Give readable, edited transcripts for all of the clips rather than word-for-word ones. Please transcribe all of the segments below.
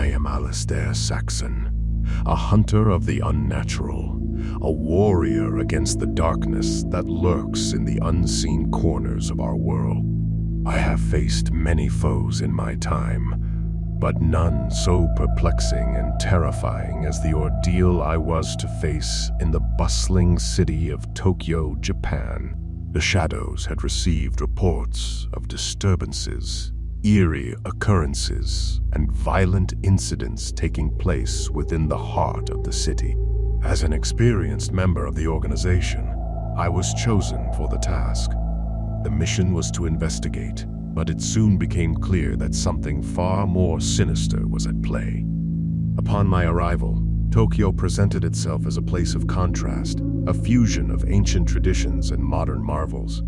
I am Alistair Saxon, a hunter of the unnatural, a warrior against the darkness that lurks in the unseen corners of our world. I have faced many foes in my time, but none so perplexing and terrifying as the ordeal I was to face in the bustling city of Tokyo, Japan. The shadows had received reports of disturbances, eerie occurrences, and violent incidents taking place within the heart of the city. As an experienced member of the organization, I was chosen for the task. The mission was to investigate, but it soon became clear that something far more sinister was at play. Upon my arrival, Tokyo presented itself as a place of contrast, a fusion of ancient traditions and modern marvels.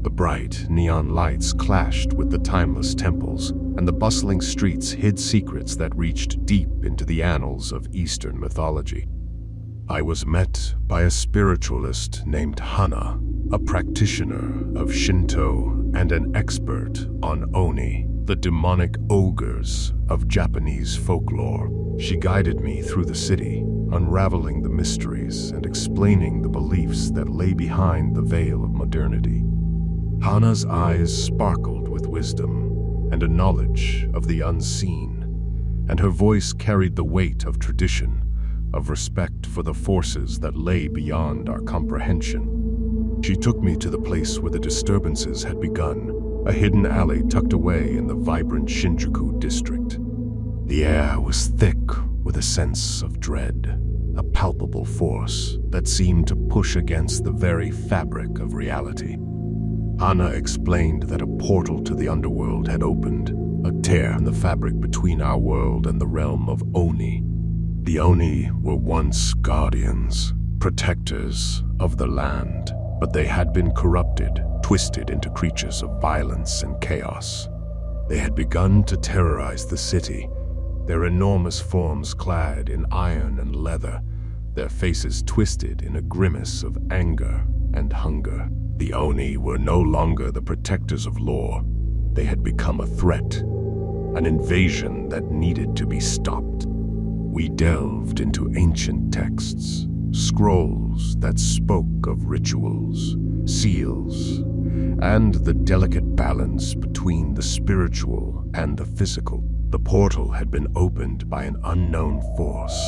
The bright neon lights clashed with the timeless temples, and the bustling streets hid secrets that reached deep into the annals of Eastern mythology. I was met by a spiritualist named Hana, a practitioner of Shinto and an expert on Oni, the demonic ogres of Japanese folklore. She guided me through the city, unraveling the mysteries and explaining the beliefs that lay behind the veil of modernity. Hana's eyes sparkled with wisdom and a knowledge of the unseen, and her voice carried the weight of tradition, of respect for the forces that lay beyond our comprehension. She took me to the place where the disturbances had begun, a hidden alley tucked away in the vibrant Shinjuku district. The air was thick with a sense of dread, a palpable force that seemed to push against the very fabric of reality. Hana explained that a portal to the underworld had opened, a tear in the fabric between our world and the realm of Oni. The Oni were once guardians, protectors of the land, but they had been corrupted, twisted into creatures of violence and chaos. They had begun to terrorize the city, their enormous forms clad in iron and leather, their faces twisted in a grimace of anger and hunger. The Oni were no longer the protectors of law. They had become a threat, an invasion that needed to be stopped. We delved into ancient texts, scrolls that spoke of rituals, seals, and the delicate balance between the spiritual and the physical. The portal had been opened by an unknown force,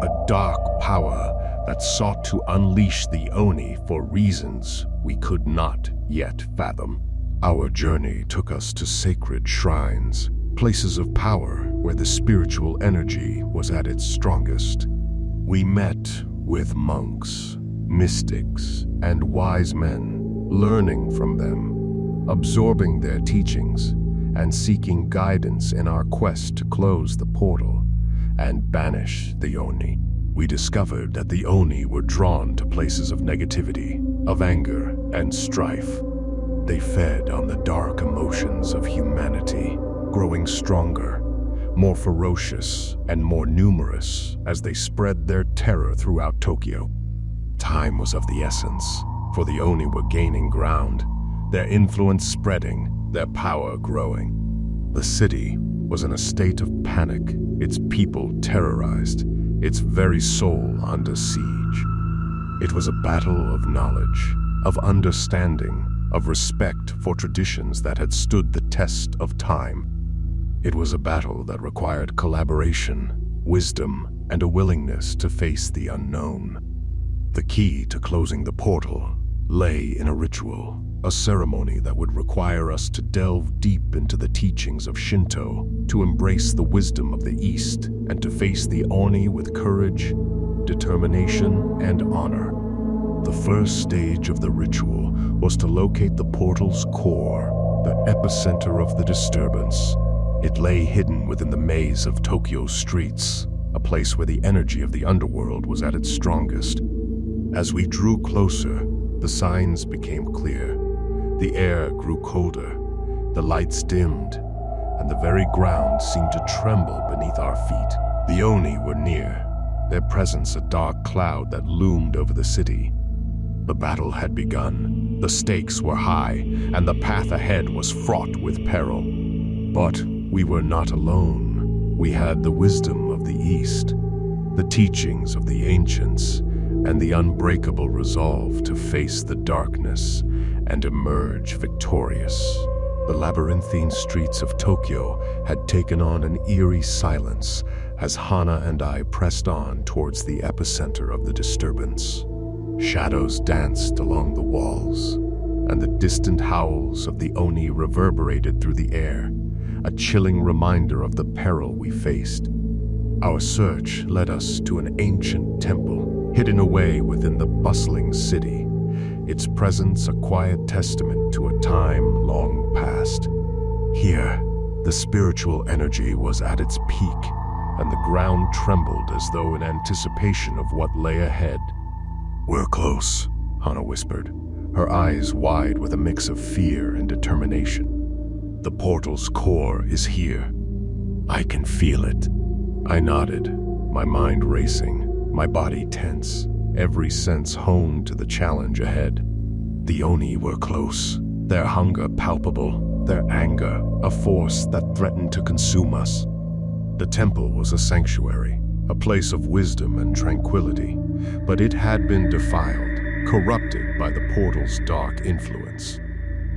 a dark power that sought to unleash the Oni for reasons we could not yet fathom. Our journey took us to sacred shrines, places of power where the spiritual energy was at its strongest. We met with monks, mystics, and wise men, learning from them, absorbing their teachings, and seeking guidance in our quest to close the portal and banish the Oni. We discovered that the Oni were drawn to places of negativity, of anger and strife. They fed on the dark emotions of humanity, growing stronger, more ferocious, and more numerous as they spread their terror throughout Tokyo. Time was of the essence, for the Oni were gaining ground, their influence spreading, their power growing. The city was in a state of panic, its people terrorized, its very soul under siege. It was a battle of knowledge, of understanding, of respect for traditions that had stood the test of time. It was a battle that required collaboration, wisdom, and a willingness to face the unknown. The key to closing the portal lay in a ritual, a ceremony that would require us to delve deep into the teachings of Shinto, to embrace the wisdom of the East, and to face the Oni with courage, determination, and honor. The first stage of the ritual was to locate the portal's core, the epicenter of the disturbance. It lay hidden within the maze of Tokyo's streets, a place where the energy of the underworld was at its strongest. As we drew closer, the signs became clear. The air grew colder, the lights dimmed, and the very ground seemed to tremble beneath our feet. The Oni were near, their presence a dark cloud that loomed over the city. The battle had begun, the stakes were high, and the path ahead was fraught with peril. But we were not alone. We had the wisdom of the East, the teachings of the ancients, and the unbreakable resolve to face the darkness and emerge victorious. The labyrinthine streets of Tokyo had taken on an eerie silence as Hana and I pressed on towards the epicenter of the disturbance. Shadows danced along the walls, and the distant howls of the Oni reverberated through the air, a chilling reminder of the peril we faced. Our search led us to an ancient temple, hidden away within the bustling city, its presence a quiet testament to a time long past. Here, the spiritual energy was at its peak, and the ground trembled as though in anticipation of what lay ahead. "We're close," Hana whispered, her eyes wide with a mix of fear and determination. "The portal's core is here. I can feel it." I nodded, my mind racing, my body tense, every sense honed to the challenge ahead. The Oni were close, their hunger palpable, their anger a force that threatened to consume us. The temple was a sanctuary, a place of wisdom and tranquility, but it had been defiled, corrupted by the portal's dark influence.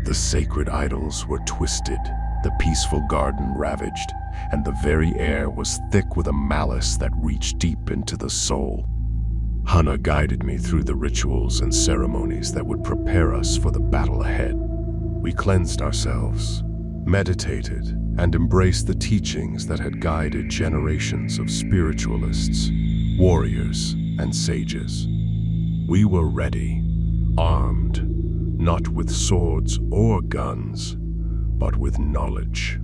The sacred idols were twisted, the peaceful garden ravaged, and the very air was thick with a malice that reached deep into the soul. Hana guided me through the rituals and ceremonies that would prepare us for the battle ahead. We cleansed ourselves, meditated, and embraced the teachings that had guided generations of spiritualists, warriors, and sages. We were ready, armed, not with swords or guns, but with knowledge,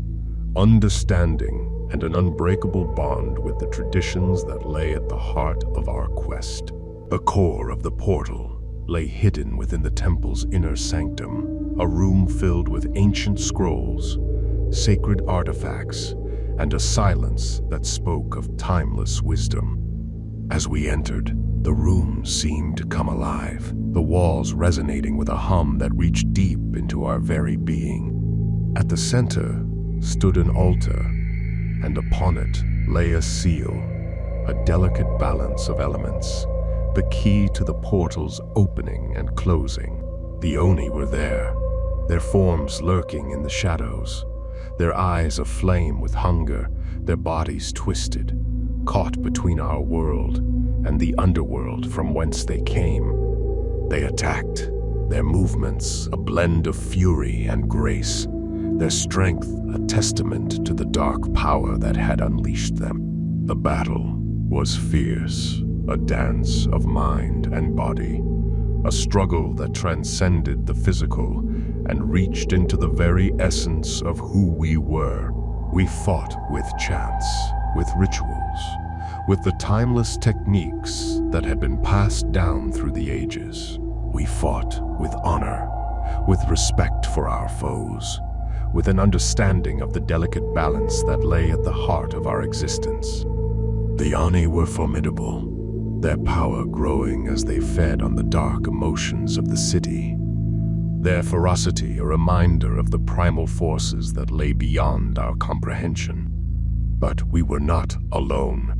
understanding, and an unbreakable bond with the traditions that lay at the heart of our quest. The core of the portal lay hidden within the temple's inner sanctum, a room filled with ancient scrolls, sacred artifacts, and a silence that spoke of timeless wisdom. As we entered, the room seemed to come alive, the walls resonating with a hum that reached deep into our very being. At the center stood an altar, and upon it lay a seal, a delicate balance of elements, the key to the portal's opening and closing. The Oni were there, their forms lurking in the shadows, their eyes aflame with hunger, their bodies twisted, caught between our world and the underworld from whence they came. They attacked, their movements a blend of fury and grace, their strength a testament to the dark power that had unleashed them. The battle was fierce, a dance of mind and body, a struggle that transcended the physical and reached into the very essence of who we were. We fought with chants, with rituals, with the timeless techniques that had been passed down through the ages. We fought with honor, with respect for our foes, with an understanding of the delicate balance that lay at the heart of our existence. The Oni were formidable, their power growing as they fed on the dark emotions of the city, their ferocity a reminder of the primal forces that lay beyond our comprehension. But we were not alone.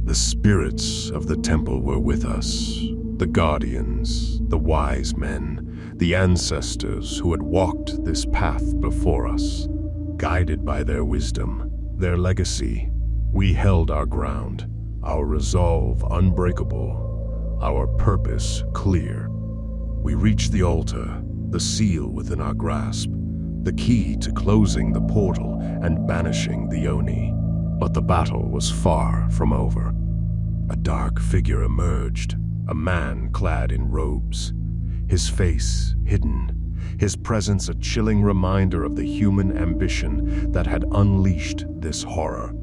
The spirits of the temple were with us, the guardians, the wise men, the ancestors who had walked this path before us. Guided by their wisdom, their legacy, we held our ground, our resolve unbreakable, our purpose clear. We reached the altar, the seal within our grasp, the key to closing the portal and banishing the Oni. But the battle was far from over. A dark figure emerged, a man clad in robes, his face hidden, his presence a chilling reminder of the human ambition that had unleashed this horror.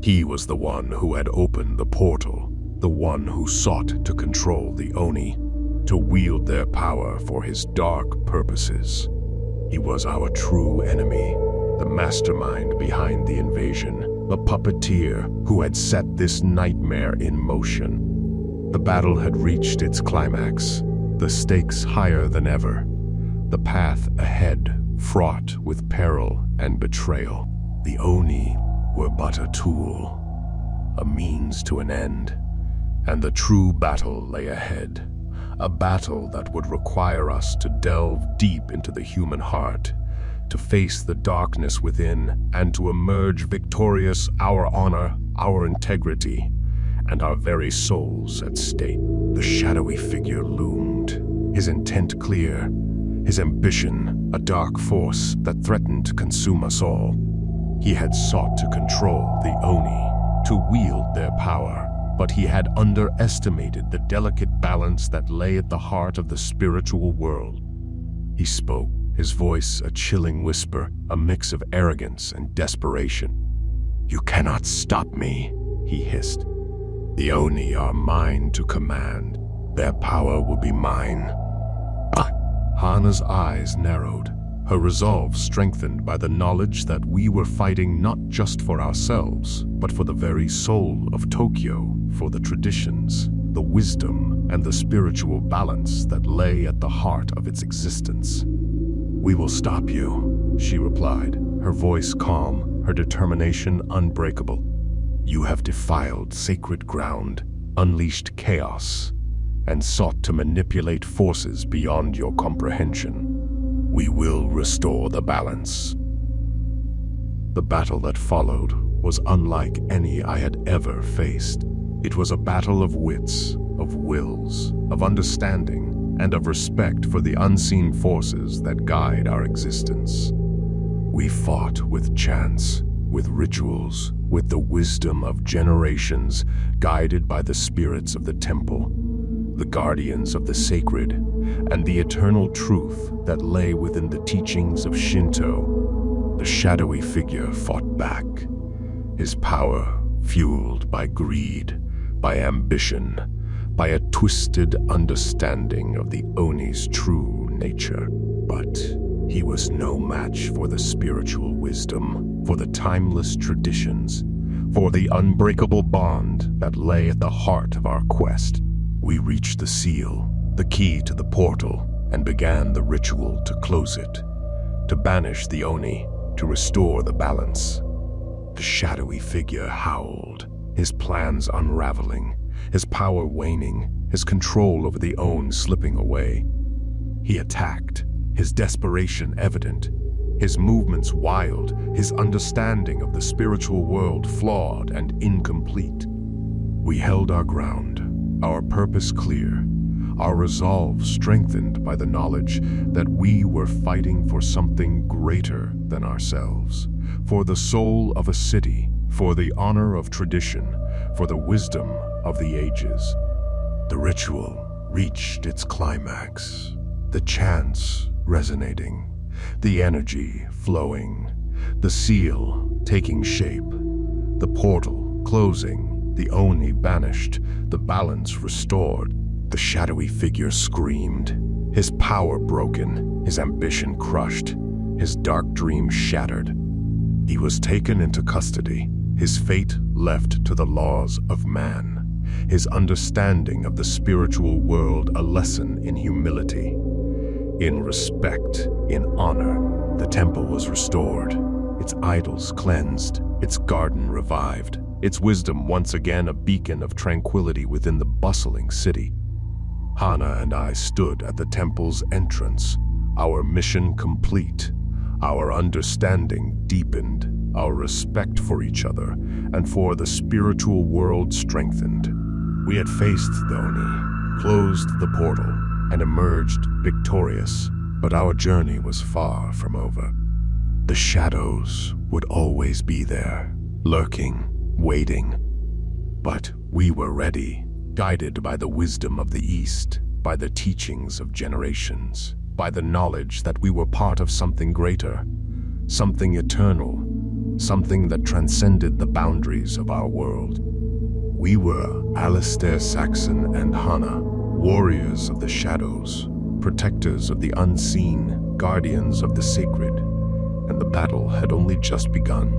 He was the one who had opened the portal, the one who sought to control the Oni, to wield their power for his dark purposes. He was our true enemy, the mastermind behind the invasion, the puppeteer who had set this nightmare in motion. The battle had reached its climax, the stakes higher than ever, the path ahead fraught with peril and betrayal. The Oni were but a tool, a means to an end, and the true battle lay ahead, a battle that would require us to delve deep into the human heart, to face the darkness within, and to emerge victorious, our honor, our integrity, and our very souls at stake. The shadowy figure loomed, his intent clear, his ambition a dark force that threatened to consume us all. He had sought to control the Oni, to wield their power, but he had underestimated the delicate balance that lay at the heart of the spiritual world. He spoke, his voice a chilling whisper, a mix of arrogance and desperation. "You cannot stop me," he hissed. "The Oni are mine to command. Their power will be mine." Hana's eyes narrowed, her resolve strengthened by the knowledge that we were fighting not just for ourselves, but for the very soul of Tokyo, for the traditions, the wisdom, and the spiritual balance that lay at the heart of its existence. "We will stop you," she replied, her voice calm, her determination unbreakable. "You have defiled sacred ground, unleashed chaos, and sought to manipulate forces beyond your comprehension. We will restore the balance." The battle that followed was unlike any I had ever faced. It was a battle of wits, of wills, of understanding, and of respect for the unseen forces that guide our existence. We fought with chants, with rituals, with the wisdom of generations, guided by the spirits of the temple, the guardians of the sacred, and the eternal truth that lay within the teachings of Shinto. The shadowy figure fought back, his power fueled by greed, by ambition, by a twisted understanding of the Oni's true nature. But he was no match for the spiritual wisdom, for the timeless traditions, for the unbreakable bond that lay at the heart of our quest. We reached the seal, the key to the portal, and began the ritual to close it, to banish the Oni, to restore the balance. The shadowy figure howled, his plans unraveling, his power waning, his control over the Oni slipping away. He attacked, his desperation evident, his movements wild, his understanding of the spiritual world flawed and incomplete. We held our ground, our purpose clear, our resolve strengthened by the knowledge that we were fighting for something greater than ourselves, for the soul of a city, for the honor of tradition, for the wisdom of the ages. The ritual reached its climax, the chants resonating, the energy flowing, the seal taking shape, the portal closing, the Oni banished, the balance restored. The shadowy figure screamed, his power broken, his ambition crushed, his dark dream shattered. He was taken into custody, his fate left to the laws of man, his understanding of the spiritual world a lesson in humility. In respect, in honor, the temple was restored, its idols cleansed, its garden revived, its wisdom once again a beacon of tranquility within the bustling city. Hana and I stood at the temple's entrance, our mission complete, our understanding deepened, our respect for each other and for the spiritual world strengthened. We had faced the Oni, closed the portal, and emerged victorious, but our journey was far from over. The shadows would always be there, lurking, waiting. But we were ready, guided by the wisdom of the East, by the teachings of generations, by the knowledge that we were part of something greater, something eternal, something that transcended the boundaries of our world. We were Alistair Saxon and Hana, warriors of the shadows, protectors of the unseen, guardians of the sacred, and the battle had only just begun.